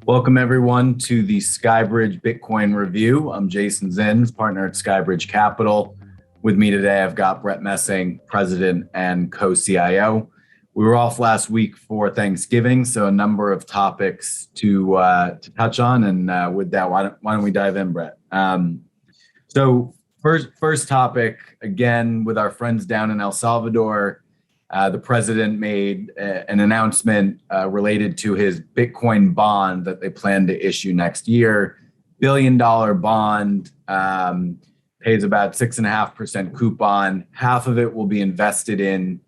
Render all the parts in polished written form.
Welcome everyone to the SkyBridge Bitcoin Review. I'm Jason Zins, partner at SkyBridge Capital. With me today, I've got Brett Messing, president and co-CIO. We were off last week for Thanksgiving, so a number of topics to touch on. And with that, why don't we dive in, Brett? So first topic, again, with our friends down in El Salvador. The president made an announcement related to his Bitcoin bond that they plan to issue next year. $1 billion bond, pays about 6.5% coupon. Half of it will be invested in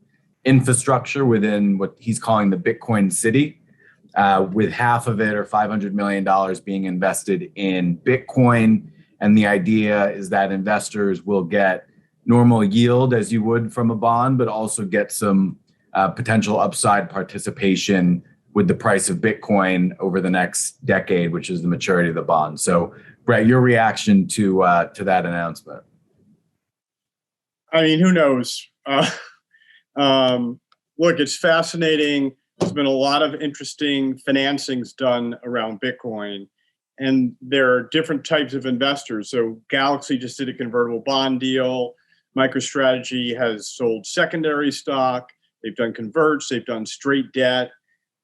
infrastructure within what he's calling the Bitcoin city, with half of it, or $500 million, being invested in Bitcoin. And the idea is that investors will get normal yield as you would from a bond, but also get some potential upside participation with the price of Bitcoin over the next decade, which is the maturity of the bond. So, Brett, your reaction to that announcement? I mean, who knows? Look, it's fascinating. There's been a lot of interesting financings done around Bitcoin, and there are different types of investors. So Galaxy just did a convertible bond deal. MicroStrategy has sold secondary stock. They've done converts. They've done straight debt,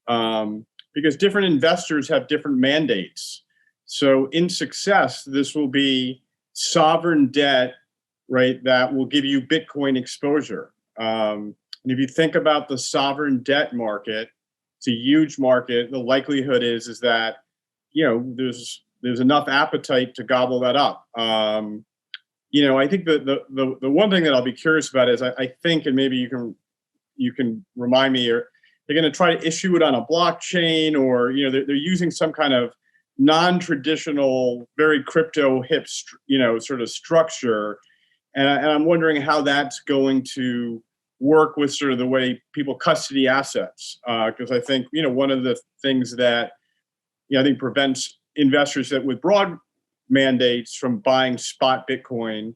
because different investors have different mandates. So in success, this will be sovereign debt, right, that will give you Bitcoin exposure. And if you think about the sovereign debt market, it's a huge market. The likelihood is that, you know, there's enough appetite to gobble that up. I think the one thing that I'll be curious about is I think, and maybe you can remind me, or they're going to try to issue it on a blockchain, or they're using some kind of non-traditional, very crypto hip, sort of structure, and I'm wondering how that's going to work with sort of the way people custody assets, because I think one of the things that I think prevents investors that with broad mandates from buying spot Bitcoin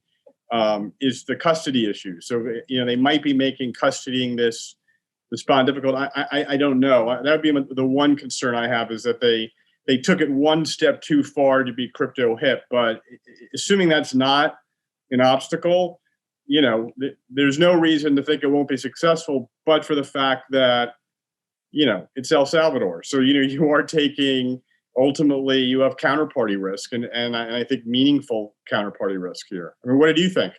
is the custody issue. So they might be making custodying this bond difficult. I don't know. That would be the one concern I have, is that they took it one step too far to be crypto hip. But assuming that's not an obstacle, there's no reason to think it won't be successful. But for the fact that it's El Salvador, so you are taking. Ultimately, you have counterparty risk, and I think meaningful counterparty risk here. I mean, what did you think?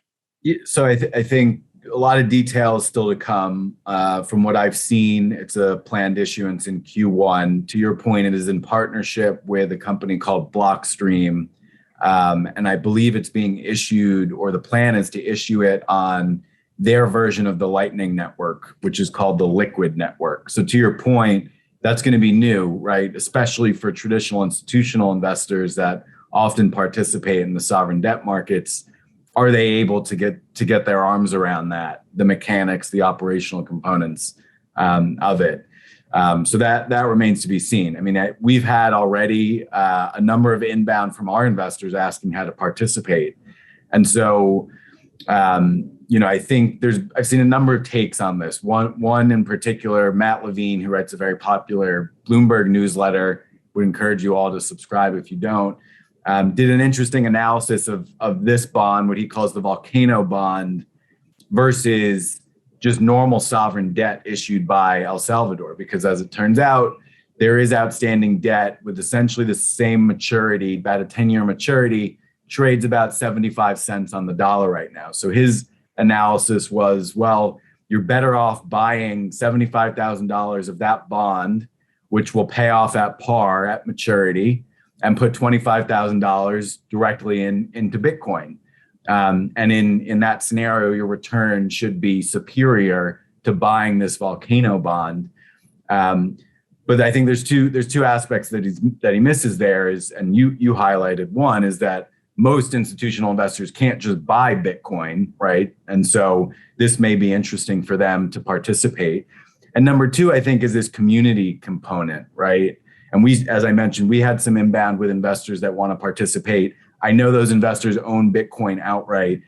So I think a lot of details still to come. From what I've seen, it's a planned issuance in Q1. To your point, it is in partnership with a company called Blockstream, and I believe it's being issued, or the plan is to issue it on their version of the Lightning Network, which is called the Liquid Network. So to your point, that's going to be new, right? Especially for traditional institutional investors that often participate in the sovereign debt markets. Are they able to get their arms around that, the mechanics, the operational components of it? So that remains to be seen. I mean, we've had already a number of inbound from our investors asking how to participate, and so. I think I've seen a number of takes on this. One in particular, Matt Levine, who writes a very popular Bloomberg newsletter, would encourage you all to subscribe if you don't, did an interesting analysis of this bond, what he calls the Volcano Bond, versus just normal sovereign debt issued by El Salvador. Because as it turns out, there is outstanding debt with essentially the same maturity, about a 10-year maturity, trades about 75 cents on the dollar right now. So his analysis was, well, you're better off buying $75,000 of that bond, which will pay off at par at maturity, and put $25,000 directly into Bitcoin. And in that scenario, your return should be superior to buying this Volcano bond. But I think there's two aspects that he misses there, and you highlighted. One is that most institutional investors can't just buy Bitcoin, right? And so this may be interesting for them to participate. And number two, I think, is this community component, right? And we, as I mentioned, we had some inbound with investors that want to participate. I know those investors own Bitcoin outright.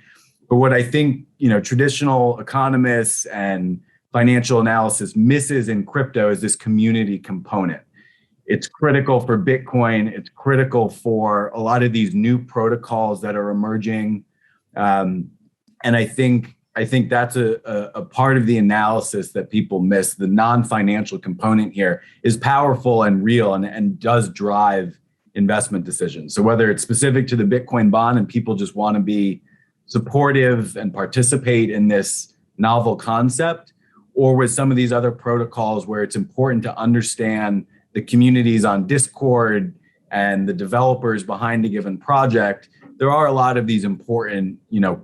But what I think, traditional economists and financial analysis misses in crypto is this community component. It's critical for Bitcoin. It's critical for a lot of these new protocols that are emerging. And I think that's a part of the analysis that people miss. The non-financial component here is powerful and real and does drive investment decisions. So whether it's specific to the Bitcoin bond and people just want to be supportive and participate in this novel concept, or with some of these other protocols where it's important to understand the communities on Discord and the developers behind a given project, there are a lot of these important,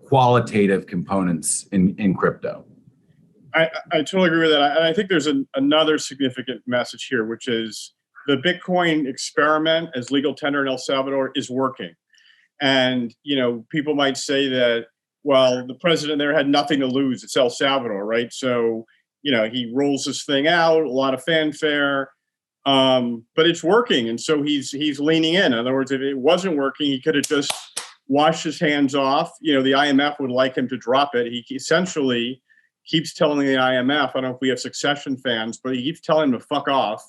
qualitative components in crypto. I totally agree with that. And I think there's another significant message here, which is the Bitcoin experiment as legal tender in El Salvador is working. And, people might say that, well, the president there had nothing to lose. It's El Salvador, right? So, he rolls this thing out, a lot of fanfare, but it's working. And so he's leaning in. In other words, if it wasn't working, he could have just washed his hands off. The IMF would like him to drop it. He essentially keeps telling the IMF, I don't know if we have Succession fans, but he keeps telling him to fuck off,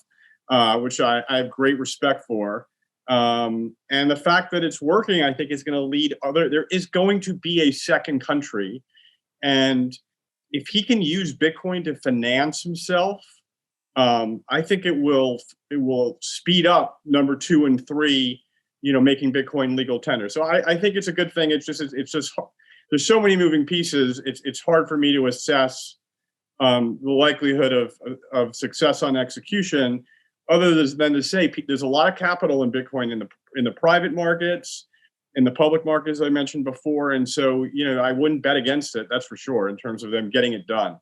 which I have great respect for. And the fact that it's working, I think, is going to lead there is going to be a second country. And if he can use Bitcoin to finance himself, I think it will speed up number 2 and 3, making Bitcoin legal tender. So I think it's a good thing. It's just there's so many moving pieces. It's hard for me to assess the likelihood of success on execution, other than to say there's a lot of capital in Bitcoin in the private markets, in the public markets I mentioned before, and so I wouldn't bet against it. That's for sure in terms of them getting it done.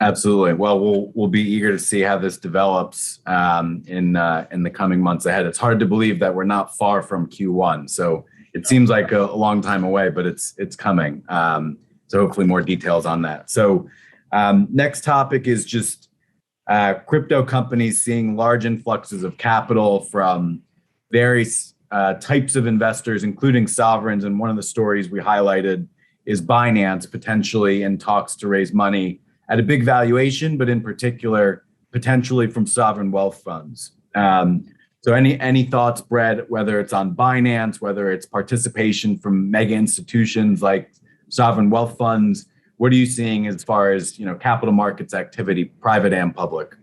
Absolutely. Well, we'll be eager to see how this develops in the coming months ahead. It's hard to believe that we're not far from Q1, so it seems like a long time away, but it's coming. So hopefully more details on that. So next topic is just crypto companies seeing large influxes of capital from various types of investors, including sovereigns. And one of the stories we highlighted is Binance potentially in talks to raise money at a big valuation, but in particular, potentially from sovereign wealth funds. So any thoughts, Brett, whether it's on Binance, whether it's participation from mega institutions like sovereign wealth funds? What are you seeing as far as capital markets activity, private and public?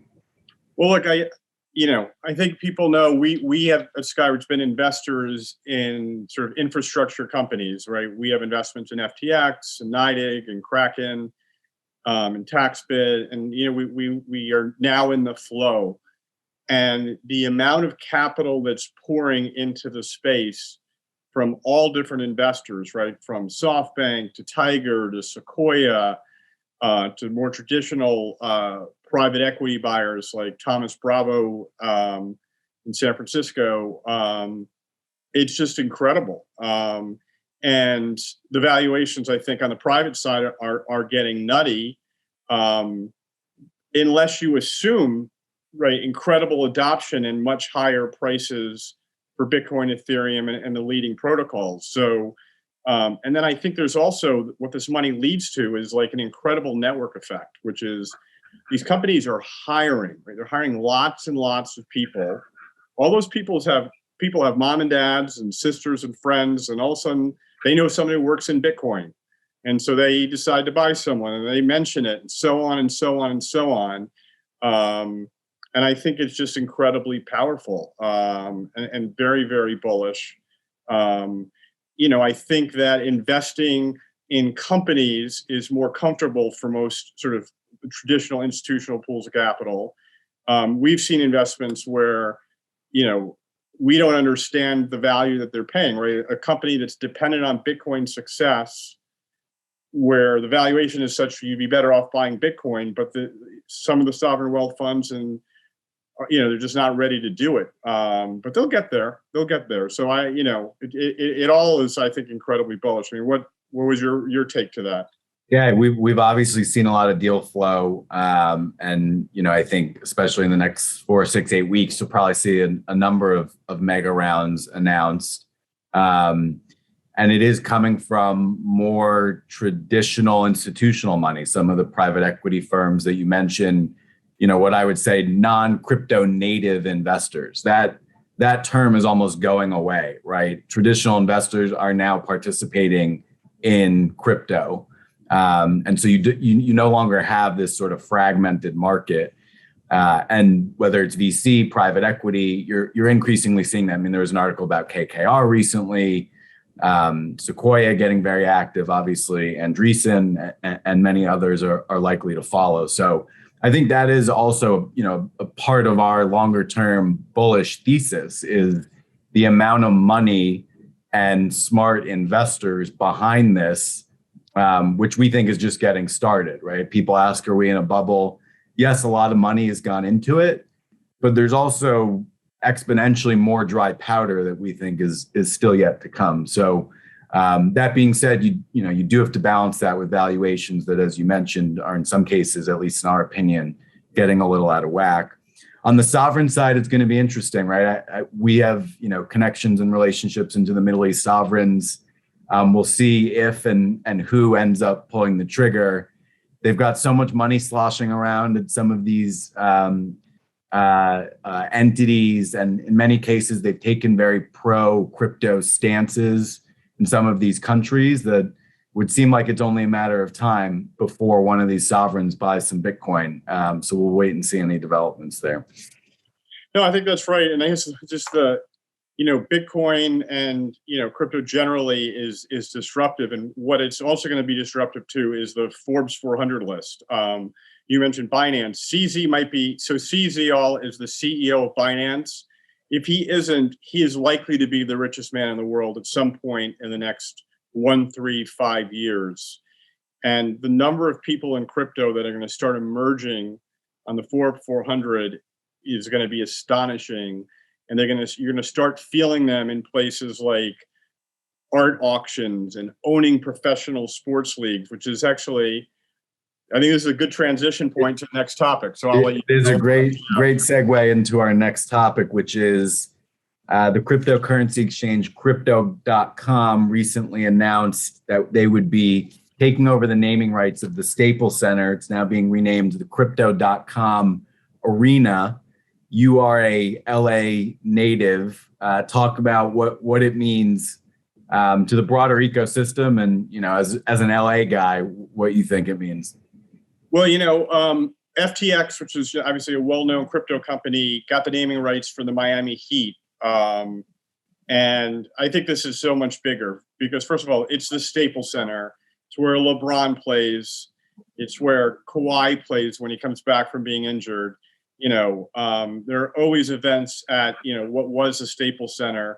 Well, look, I think people know we have at SkyBridge been investors in sort of infrastructure companies, right? We have investments in FTX and NYDIG and Kraken and TaxBit, and we are now in the flow. And the amount of capital that's pouring into the space from all different investors, right? From SoftBank to Tiger to Sequoia to more traditional private equity buyers like Thomas Bravo in San Francisco. It's just incredible. And the valuations, I think, on the private side are getting nutty unless you assume, right, incredible adoption and much higher prices for Bitcoin, Ethereum, and the leading protocols. So, and then I think there's also what this money leads to is like an incredible network effect, which is these companies are hiring, right? They're hiring lots and lots of people. All those people have mom and dads and sisters and friends, and all of a sudden they know somebody who works in Bitcoin. And so they decide to buy someone and they mention it and so on and so on and so on. And I think it's just incredibly powerful and very, very bullish. I think that investing in companies is more comfortable for most sort of traditional institutional pools of capital. We've seen investments where, we don't understand the value that they're paying, right? A company that's dependent on Bitcoin success, where the valuation is such you'd be better off buying Bitcoin, but some of the sovereign wealth funds and they're just not ready to do it. But they'll get there. So it all is, I think, incredibly bullish. I mean, what was your take to that? Yeah, we've obviously seen a lot of deal flow, and I think especially in the next 4, 6, 8 weeks, you'll probably see a number of mega rounds announced, and it is coming from more traditional institutional money. Some of the private equity firms that you mentioned, what I would say non-crypto native investors. That term is almost going away, right? Traditional investors are now participating in crypto. And so you no longer have this sort of fragmented market. And whether it's VC, private equity, you're increasingly seeing that. I mean, there was an article about KKR recently, Sequoia getting very active, obviously, Andreessen and many others are likely to follow. So I think that is also, a part of our longer term bullish thesis is the amount of money and smart investors behind this, which we think is just getting started, right? People ask, are we in a bubble? Yes, a lot of money has gone into it, but there's also exponentially more dry powder that we think is still yet to come. So that being said, you do have to balance that with valuations that, as you mentioned, are in some cases, at least in our opinion, getting a little out of whack. On the sovereign side, it's going to be interesting, right? We have connections and relationships into the Middle East sovereigns. We'll see if and who ends up pulling the trigger. They've got so much money sloshing around at some of these entities, and in many cases, they've taken very pro-crypto stances in some of these countries that would seem like it's only a matter of time before one of these sovereigns buys some Bitcoin. So we'll wait and see any developments there. No, I think that's right. And I guess just Bitcoin and, crypto generally is disruptive. And what it's also going to be disruptive to is the Forbes 400 list. You mentioned Binance. CZ might be, so CZ is the CEO of Binance. If he isn't, he is likely to be the richest man in the world at some point in the next 1, 3, 5 years. And the number of people in crypto that are going to start emerging on the Forbes 400 is going to be astonishing. And you're going to start feeling them in places like art auctions and owning professional sports leagues, which is actually, I think this is a good transition point to the next topic. So I'll let you. It is a great segue into our next topic, which is the cryptocurrency exchange Crypto.com recently announced that they would be taking over the naming rights of the Staples Center. It's now being renamed the Crypto.com Arena. You are a LA native. Talk about what it means to the broader ecosystem, and as an LA guy, what you think it means. Well, FTX, which is obviously a well-known crypto company, got the naming rights for the Miami Heat. And I think this is so much bigger because, first of all, it's the Staples Center. It's where LeBron plays. It's where Kawhi plays when he comes back from being injured. There are always events at, what was the Staples Center.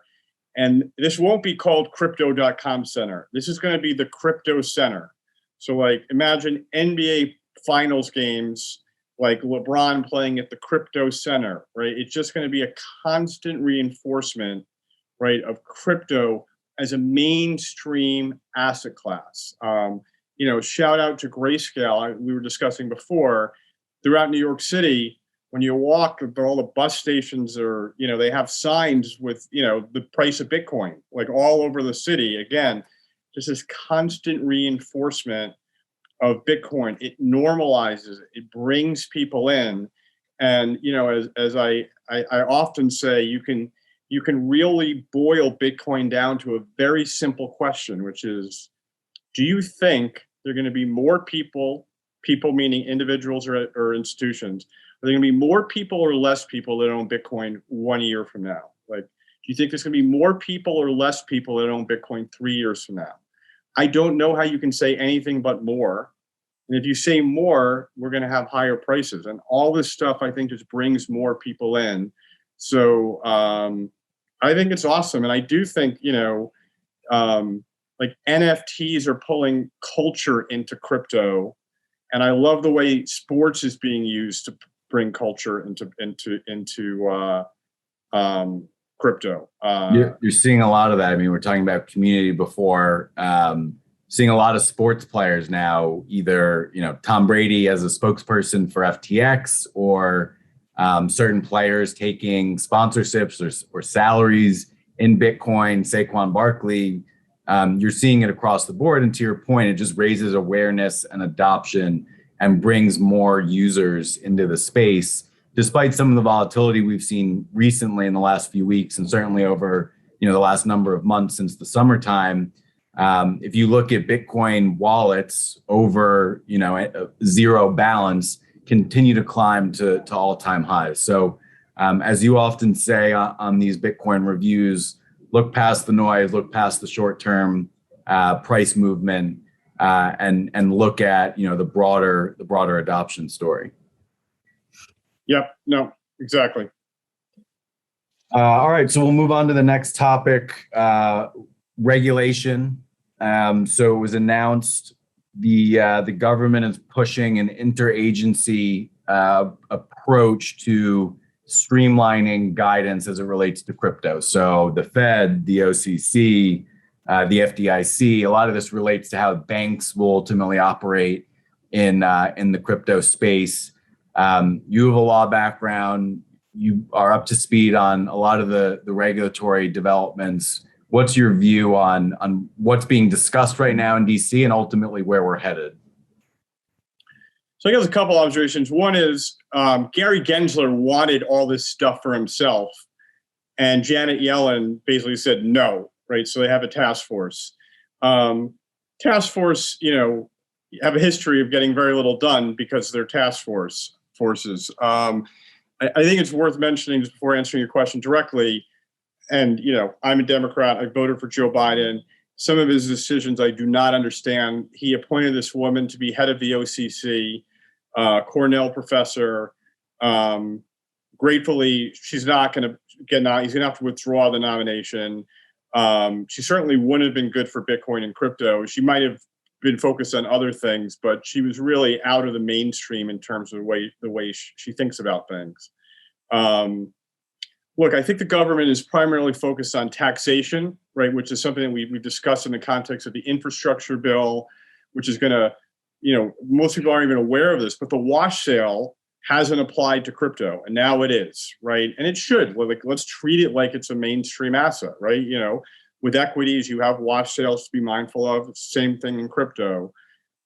And this won't be called Crypto.com Center. This is going to be the Crypto Center. So, imagine NBA Finals games like LeBron playing at the Crypto Center, right? It's just going to be a constant reinforcement, right, of crypto as a mainstream asset class. Shout out to Grayscale. We were discussing before, throughout New York City, when you walk, all the bus stations are, they have signs with, the price of Bitcoin, like all over the city. Again, just this constant reinforcement of Bitcoin. It normalizes it. It brings people in. And, as I often say, you can really boil Bitcoin down to a very simple question, which is, do you think there are going to be more people meaning individuals or institutions, are there going to be more people or less people that own Bitcoin 1 year from now? Do you think there's going to be more people or less people that own Bitcoin 3 years from now? I don't know how you can say anything but more. And if you say more, we're going to have higher prices. And all this stuff, I think, just brings more people in. So I think it's awesome. And I do think, NFTs are pulling culture into crypto. And I love the way sports is being used to bring culture into crypto. You're seeing a lot of that. I mean, we're talking about community before. Seeing a lot of sports players now, either Tom Brady as a spokesperson for FTX, or certain players taking sponsorships or salaries in Bitcoin. Saquon Barkley. You're seeing it across the board, and to your point, it just raises awareness and adoption and brings more users into the space, despite some of the volatility we've seen recently in the last few weeks, and certainly over the last number of months since the summertime. If you look at Bitcoin wallets over zero balance, continue to climb to all-time highs. So as you often say on these Bitcoin reviews, look past the noise, look past the short-term price movement, and look at the broader adoption story. Yep. No, exactly. All right, so we'll move on to the next topic, regulation. So it was announced the government is pushing an interagency approach to streamlining guidance as it relates to crypto. So the Fed, the OCC, the FDIC, a lot of this relates to how banks will ultimately operate in the crypto space. You have a law background. You are up to speed on a lot of the regulatory developments. What's your view on what's being discussed right now in DC and ultimately where we're headed? So I guess a couple observations. One is Gary Gensler wanted all this stuff for himself, and Janet Yellen basically said no, right? So they have a task force. Task force, have a history of getting very little done because they're task forces. I think it's worth mentioning, just before answering your question directly, and I'm a Democrat. I voted for Joe Biden. Some of his decisions I do not understand. He appointed this woman to be head of the OCC, Cornell professor. Gratefully, she's not going to get. He's going to have to withdraw the nomination. She certainly wouldn't have been good for Bitcoin and crypto. She might have been focused on other things, but she was really out of the mainstream in terms of the way she thinks about things. Look, I think the government is primarily focused on taxation, right, which is something that we've discussed in the context of the infrastructure bill, which is going to, most people aren't even aware of this, but the wash sale hasn't applied to crypto, and now it is, right? And it should. Let's treat it like it's a mainstream asset, right? With equities, you have wash sales to be mindful of. It's the same thing in crypto.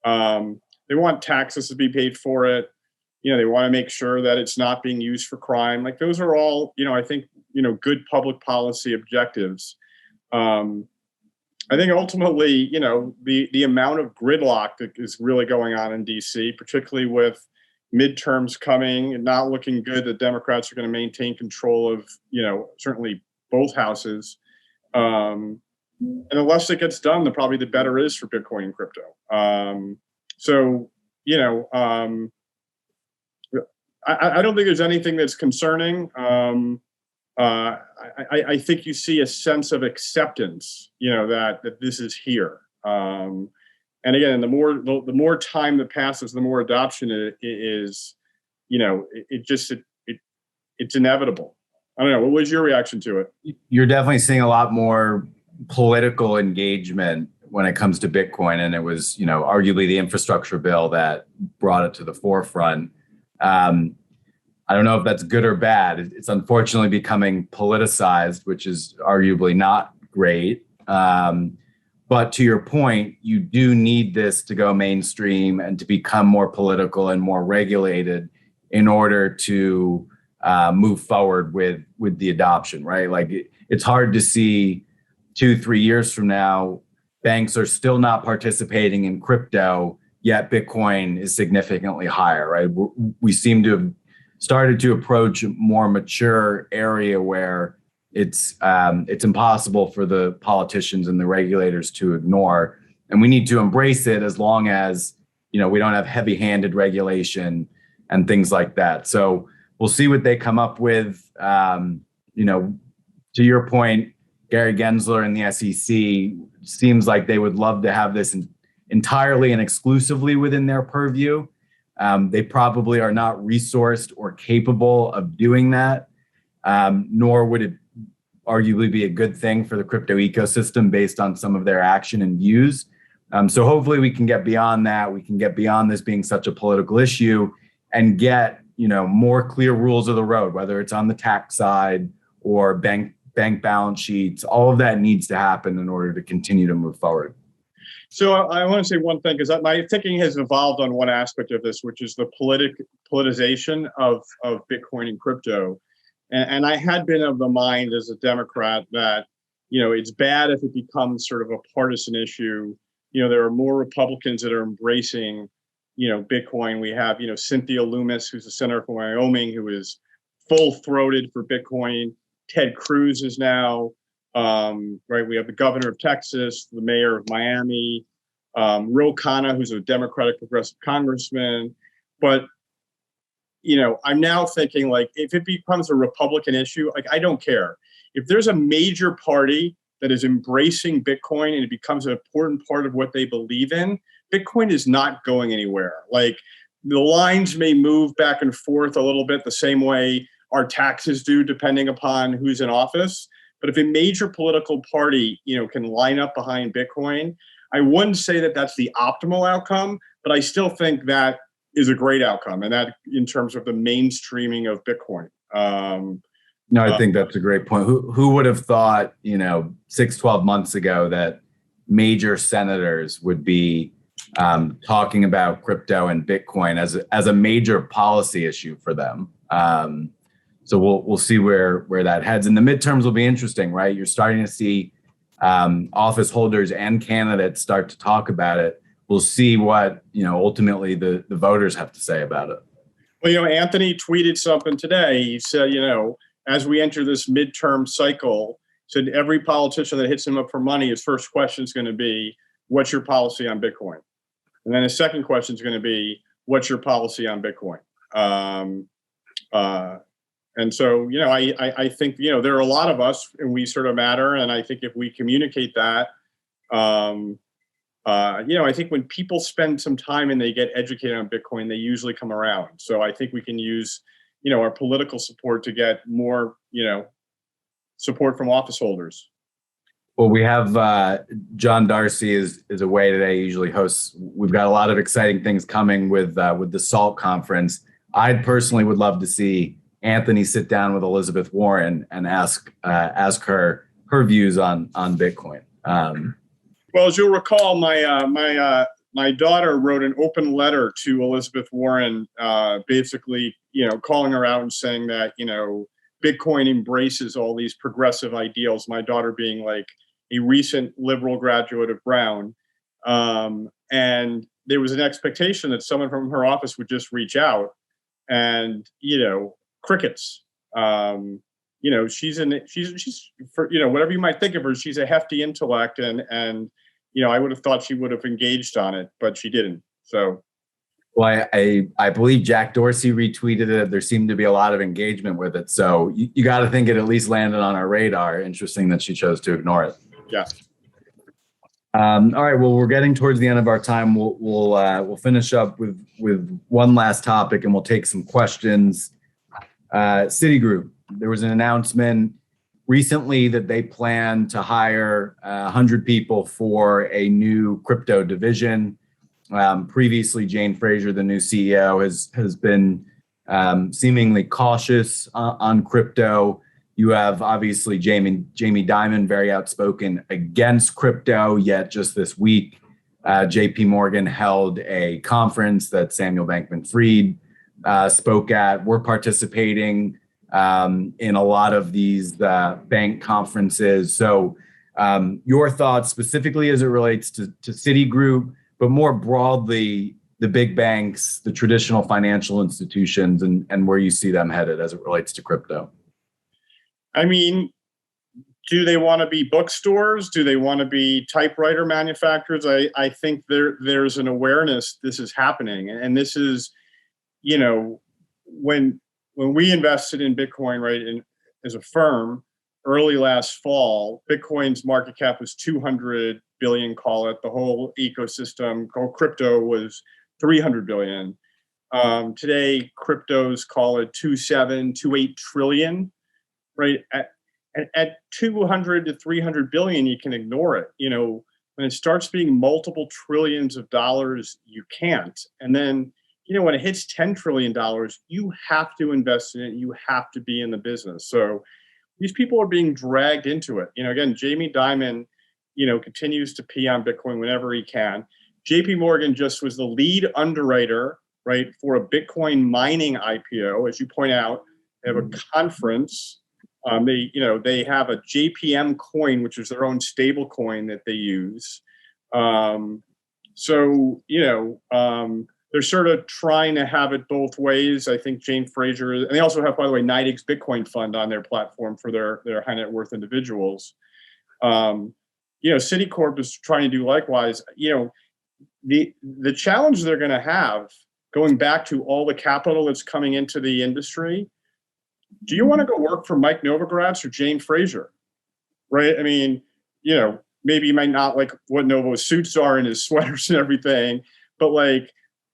They want taxes to be paid for it. They want to make sure that it's not being used for crime. Like those are all, I think, good public policy objectives. I think ultimately, the amount of gridlock that is really going on in DC, particularly with midterms coming and not looking good, the Democrats are going to maintain control of, certainly both houses. And the less it gets done, probably the better it is for Bitcoin and crypto. I don't think there's anything that's concerning. I think you see a sense of acceptance, that this is here. And again, the more time that passes, the more adoption it is. It's inevitable. I don't know. What was your reaction to it? You're definitely seeing a lot more political engagement when it comes to Bitcoin, and it was, arguably the infrastructure bill that brought it to the forefront. I don't know if that's good or bad. It's unfortunately becoming politicized, which is arguably not great. But to your point, you do need this to go mainstream and to become more political and more regulated in order to move forward with the adoption, right? Like it's hard to see 2-3 years from now, banks are still not participating in crypto, yet Bitcoin is significantly higher, right? We seem to have started to approach a more mature area where it's impossible for the politicians and the regulators to ignore, and we need to embrace it as long as we don't have heavy-handed regulation and things like that. So we'll see what they come up with. To your point, Gary Gensler and the SEC seems like they would love to have this entirely and exclusively within their purview. They probably are not resourced or capable of doing that, nor would it arguably be a good thing for the crypto ecosystem based on some of their action and views. So hopefully we can get beyond that. We can get beyond this being such a political issue and get more clear rules of the road, whether it's on the tax side or bank balance sheets. All of that needs to happen in order to continue to move forward. So I want to say one thing, because my thinking has evolved on one aspect of this, which is the politicization of Bitcoin and crypto. And I had been of the mind as a Democrat that, it's bad if it becomes sort of a partisan issue. There are more Republicans that are embracing, Bitcoin. We have, Cynthia Loomis, who's a senator from Wyoming, who is full-throated for Bitcoin. Ted Cruz is now, right? We have the governor of Texas, the mayor of Miami, Ro Khanna, who's a Democratic progressive congressman. But, I'm now thinking, like, if it becomes a Republican issue, like, I don't care. If there's a major party that is embracing Bitcoin and it becomes an important part of what they believe in, Bitcoin is not going anywhere. Like, the lines may move back and forth a little bit the same way our taxes do, depending upon who's in office. But if a major political party, can line up behind Bitcoin, I wouldn't say that that's the optimal outcome, but I still think that is a great outcome, and that in terms of the mainstreaming of Bitcoin. No, I think that's a great point. Who would have thought, 12 months ago that major senators would be talking about crypto and Bitcoin as a major policy issue for them? So we'll see where that heads. And the midterms will be interesting, right? You're starting to see office holders and candidates start to talk about it. We'll see what ultimately the voters have to say about it. Well, Anthony tweeted something today. He said, as we enter this midterm cycle, said every politician that hits him up for money, his first question is going to be, "What's your policy on Bitcoin?" And then his second question is going to be, "What's your policy on Bitcoin?" And so, I think, there are a lot of us and we sort of matter. And I think if we communicate that, I think when people spend some time and they get educated on Bitcoin, they usually come around. So I think we can use, our political support to get more, support from office holders. Well, we have John Darcy is away today. He usually hosts. We've got a lot of exciting things coming with the SALT conference. I personally would love to see Anthony sit down with Elizabeth Warren and ask her views on Bitcoin. Well, as you'll recall, my daughter wrote an open letter to Elizabeth Warren, basically, calling her out and saying that, Bitcoin embraces all these progressive ideals. My daughter being like a recent liberal graduate of Brown. And there was an expectation that someone from her office would just reach out and, crickets. She's whatever you might think of her, she's a hefty intellect and I would have thought she would have engaged on it, but she didn't. So. Well, I believe Jack Dorsey retweeted it. There seemed to be a lot of engagement with it. So you got to think it at least landed on our radar. Interesting that she chose to ignore it. Yeah. All right. Well, we're getting towards the end of our time. We'll finish up with one last topic, and we'll take some questions. Citigroup. There was an announcement recently that they plan to hire 100 people for a new crypto division. Previously, Jane Fraser, the new CEO, has been seemingly cautious on crypto. You have obviously Jamie Dimon, very outspoken against crypto, yet just this week, JP Morgan held a conference that Samuel Bankman-Fried spoke at. We're participating in a lot of these bank conferences. So your thoughts specifically as it relates to Citigroup, but more broadly, the big banks, the traditional financial institutions, and where you see them headed as it relates to crypto. I mean, do they want to be bookstores? Do they want to be typewriter manufacturers? I think there's an awareness this is happening. And this is, when we invested in Bitcoin, right, as a firm early last fall, Bitcoin's market cap was 200 billion, call it. The whole ecosystem called crypto was 300 billion. Today, cryptos call it 2.8 trillion, right? At 200 to 300 billion, you can ignore it. When it starts being multiple trillions of dollars, you can't. And then, when it hits $10 trillion, you have to invest in it. You have to be in the business. So these people are being dragged into it. Again, Jamie Dimon, continues to pee on Bitcoin whenever he can. JP Morgan just was the lead underwriter, right, for a Bitcoin mining IPO. As you point out, they have a conference. They have a JPM coin, which is their own stable coin that they use. They're sort of trying to have it both ways. I think Jane Fraser, and they also have, by the way, NYDIG's Bitcoin Fund on their platform for their high net worth individuals. Citicorp is trying to do likewise. The challenge they're going to have, going back to all the capital that's coming into the industry, do you want to go work for Mike Novogratz or Jane Fraser? Right? I mean, maybe you might not like what Novo's suits are and his sweaters and everything, but like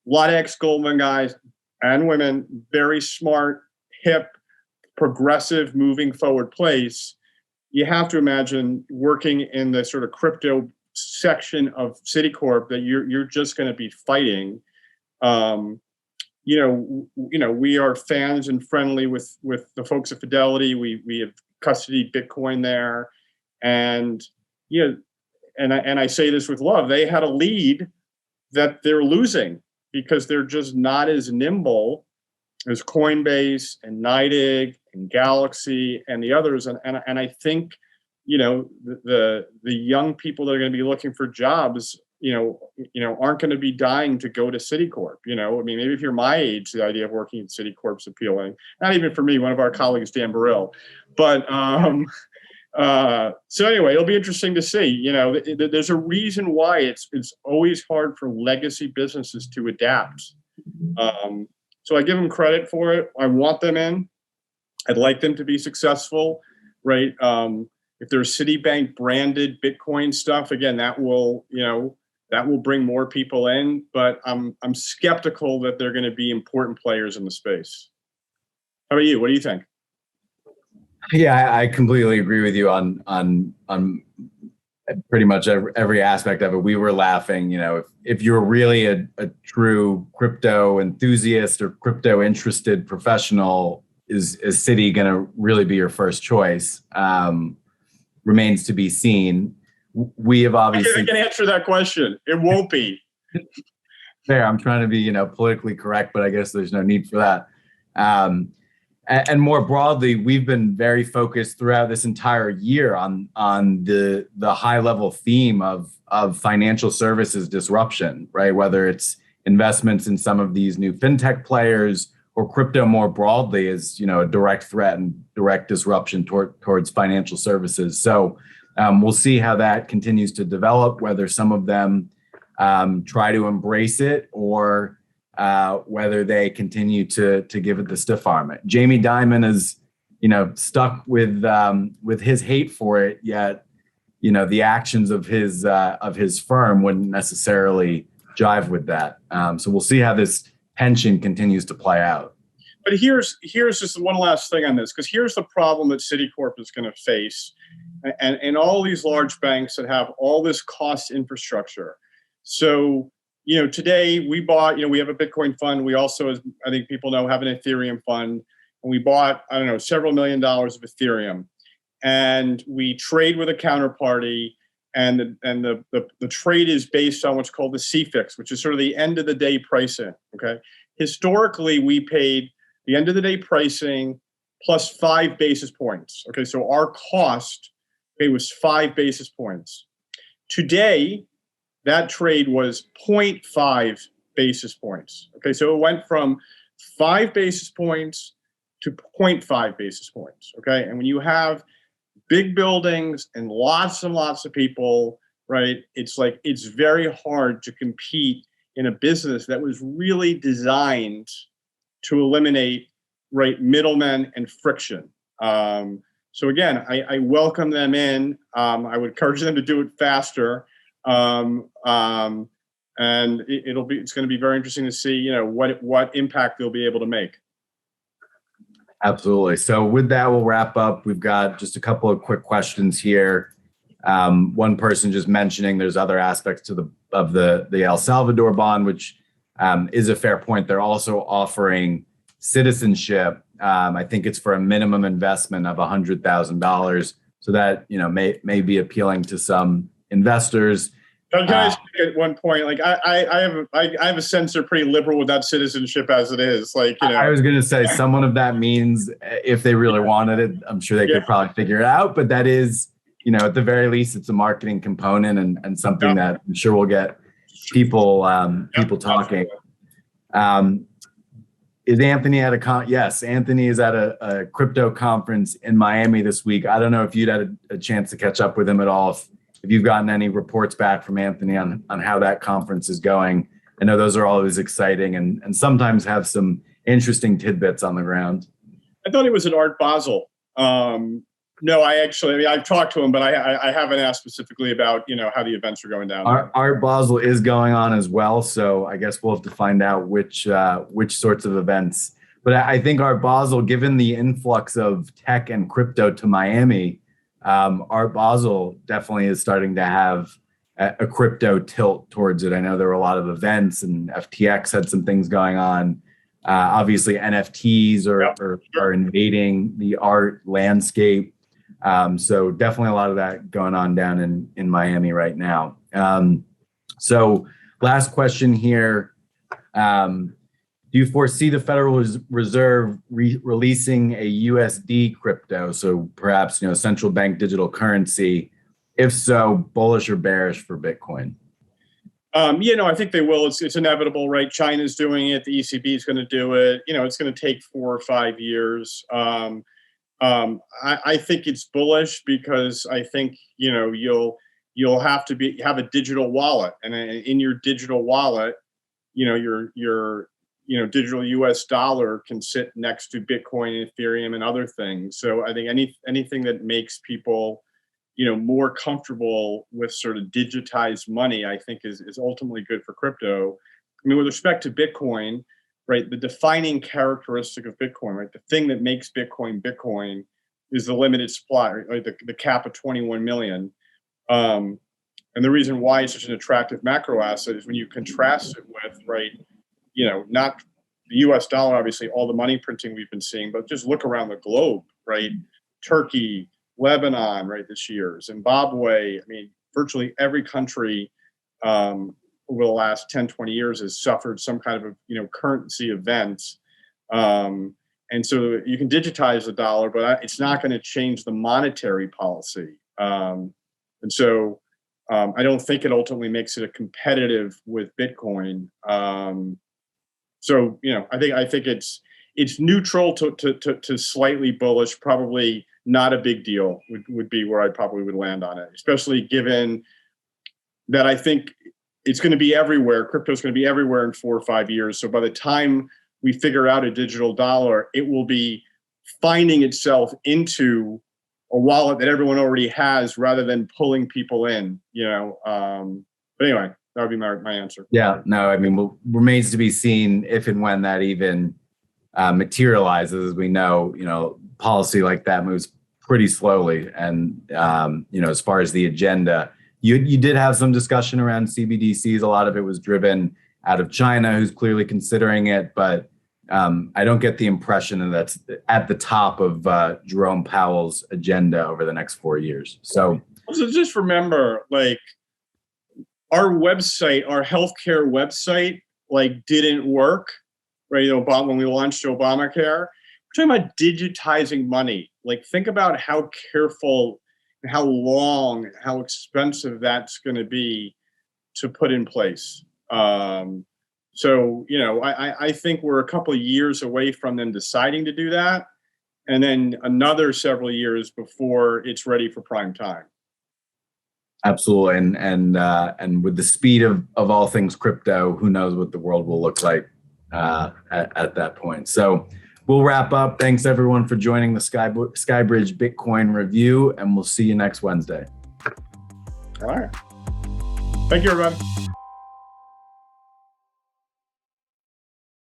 a lot of ex-Goldman guys and women, very smart, hip, progressive, moving forward place. You have to imagine working in the sort of crypto section of Citicorp that you're just going to be fighting. We are fans and friendly with the folks at Fidelity. We have custody Bitcoin there, and I say this with love. They had a lead that they're losing because they're just not as nimble as Coinbase and NYDIG and Galaxy and the others. And I think, the young people that are going to be looking for jobs, aren't going to be dying to go to Citicorp. Maybe if you're my age, the idea of working at Citicorp is appealing. Not even for me, one of our colleagues, Dan Burrell. But so anyway, it'll be interesting to see. There's a reason why it's always hard for legacy businesses to adapt. So I give them credit for it. I want them in. I'd like them to be successful, right? If there's Citibank branded Bitcoin stuff, again, that will bring more people in. But I'm skeptical that they're going to be important players in the space. How about you? What do you think? Yeah, I completely agree with you on pretty much every aspect of it. We were laughing, if you're really a true crypto enthusiast or crypto interested professional, is Citi going to really be your first choice? Remains to be seen. We have obviously. I can answer that question. It won't be. Fair. I'm trying to be, politically correct, but I guess there's no need for that. And more broadly, we've been very focused throughout this entire year on the high level theme of financial services disruption, right? Whether it's investments in some of these new fintech players or crypto more broadly as, a direct threat and direct disruption towards financial services. So we'll see how that continues to develop, whether some of them try to embrace it or whether they continue to give it the stiff arm. Jamie Dimon is, stuck with his hate for it, yet, the actions of his firm wouldn't necessarily jive with that. So we'll see how this tension continues to play out. But here's just one last thing on this, because here's the problem that Citicorp is going to face, and all these large banks that have all this cost infrastructure. So, today we bought, we have a Bitcoin fund. We also, as I think people know, have an Ethereum fund. And we bought, several $1 million of Ethereum. And we trade with a counterparty. And the trade is based on what's called the CFIX, which is sort of the end of the day pricing. Okay. Historically, we paid the end of the day pricing plus 5 basis points. Okay. So our cost was 5 basis points. Today, that trade was 0.5 basis points. Okay. So it went from 5 basis points to 0.5 basis points. Okay. And when you have big buildings and lots of people, right? It's very hard to compete in a business that was really designed to eliminate, right, middlemen and friction. So again, I welcome them in. I would encourage them to do it faster. And it's going to be very interesting to see, what impact they'll be able to make. Absolutely. So with that, we'll wrap up. We've got just a couple of quick questions here. One person just mentioning there's other aspects of the El Salvador bond, which is a fair point. They're also offering citizenship. I think it's for a minimum investment of $100,000. So that may be appealing to some investors. Can I just make at one point, like I have a sense they're pretty liberal without citizenship as it is. Like, you know, I was going to say someone of that means if they really wanted it, I'm sure they could probably figure it out. But that is, you know, at the very least, it's a marketing component and something that I'm sure will get people talking. Is Anthony at a yes, Anthony is at a crypto conference in Miami this week. I don't know if you'd had a chance to catch up with him at all. If you've gotten any reports back from Anthony on how that conference is going. I know those are always exciting and sometimes have some interesting tidbits on the ground. I thought it was at Art Basel. No, I've talked to him, but I haven't asked specifically about, you know, how the events are going down. Art Basel is going on as well, so I guess we'll have to find out which sorts of events. But I think Art Basel, given the influx of tech and crypto to Miami, Art Basel definitely is starting to have a crypto tilt towards it. I know there were a lot of events, and FTX had some things going on. Obviously, NFTs are invading the art landscape. So definitely a lot of that going on down in Miami right now. So last question here. Do you foresee the Federal Reserve releasing a USD crypto? So perhaps, you know, central bank digital currency. If so, bullish or bearish for Bitcoin? You know, I think they will. It's inevitable, right? China's doing it. The ECB is going to do it. You know, it's going to take 4 or 5 years. I think it's bullish because I think, you know, you'll have to have a digital wallet, and in your digital wallet, you know, your digital US dollar can sit next to Bitcoin, Ethereum, and other things. So I think anything that makes people, you know, more comfortable with sort of digitized money, I think is ultimately good for crypto. I mean, with respect to Bitcoin, right, the defining characteristic of Bitcoin, right, the thing that makes Bitcoin Bitcoin is the limited supply, right, the cap of 21 million. And the reason why it's such an attractive macro asset is when you contrast it with, right, you know, not the US dollar, obviously, all the money printing we've been seeing, but just look around the globe, right? Turkey, Lebanon, right, this year, Zimbabwe. I mean, virtually every country over the last 10, 20 years has suffered some kind of a, you know, currency event. And so you can digitize the dollar, but it's not going to change the monetary policy. And so I don't think it ultimately makes it a competitive with Bitcoin. So, you know, I think it's neutral to slightly bullish, probably not a big deal would be where I probably would land on it, especially given that I think it's going to be everywhere. Crypto is going to be everywhere in 4 or 5 years. So by the time we figure out a digital dollar, it will be finding itself into a wallet that everyone already has rather than pulling people in, you know. But anyway, that would be my answer. Yeah, no, I mean, remains to be seen if and when that even materializes. As we know, you know, policy like that moves pretty slowly. And, you know, as far as the agenda, you did have some discussion around CBDCs. A lot of it was driven out of China, who's clearly considering it. But I don't get the impression that that's at the top of Jerome Powell's agenda over the next 4 years. So just remember, like, our website, our healthcare website, like, didn't work, right? Obama, when we launched Obamacare, we're talking about digitizing money. Like, think about how careful, how long, how expensive that's going to be to put in place. So, you know, I think we're a couple of years away from them deciding to do that, and then another several years before it's ready for prime time. Absolutely, and with the speed of all things crypto, who knows what the world will look like at that point. So we'll wrap up. Thanks everyone for joining the SkyBridge Bitcoin review, and we'll see you next Wednesday. All right. Thank you, everybody.